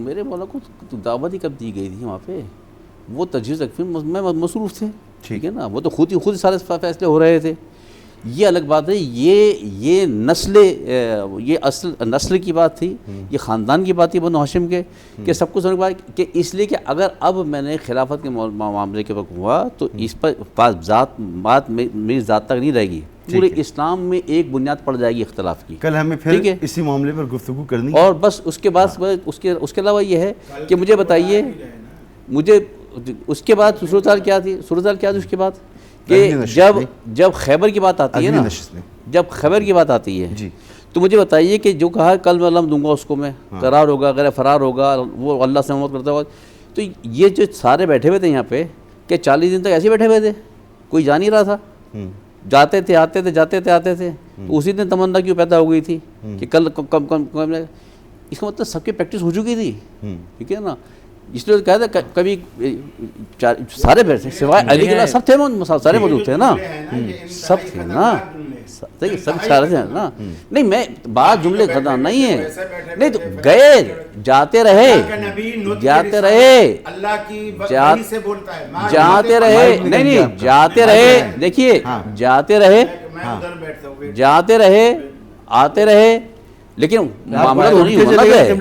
میرے مولا کو دعوت ہی کب دی گئی تھی وہاں پہ؟ وہ تجہیز میں مصروف تھے، ٹھیک ہے نا، وہ تو خود ہی سارے فیصلے ہو رہے تھے. یہ الگ بات ہے. یہ اصل نسل کی بات تھی، یہ خاندان کی بات تھی بنو ہاشم کے، کہ سب کو سمجھ بات کہ اس لیے کہ اگر اب میں نے خلافت کے معاملے کے وقت ہوا تو اس پر بات میری ذات تک نہیں رہے گی، پورے اسلام میں ایک بنیاد پڑ جائے گی اختلاف کی. کل ہمیں پھر اسی معاملے پر گفتگو کرنی ہے. اور بس اس کے بعد اس کے علاوہ یہ ہے کہ مجھے بتائیے، مجھے اس کے بعد صورتحال کیا تھی اس کے بعد کہ جب خیبر کی بات آتی ہے نا، جب خیبر کی بات آتی ہے تو مجھے بتائیے کہ جو کہا کل میں علم دوں گا اس کو، میں قرار ہوگا، غیر فرار ہوگا، وہ اللہ سے محبت کرتا ہوگا. تو یہ جو سارے بیٹھے ہوئے تھے یہاں پہ کہ 40 دن تک ایسے بیٹھے ہوئے تھے، کوئی جا نہیں رہا تھا، جاتے تھے آتے تھے، جاتے تھے آتے تھے. تو اسی دن تمنا کیوں پیدا ہو گئی تھی کہ کل کم اس کا مطلب سب کی پریکٹس ہو چکی تھی، ٹھیک ہے نا. اس لیے کہا تھا کبھی سارے بیٹھے سوائے علی کے سب تھے، سارے موجود تھے نا، سب تھے نا، سب سارے تھے نا. نہیں میں بات جملے ختم نہیں ہے، نہیں تو گئے جاتے رہے جاتے رہے دیکھیے جاتے رہے آتے رہے، لیکن معاملہ تو نہیں ہونا ہے.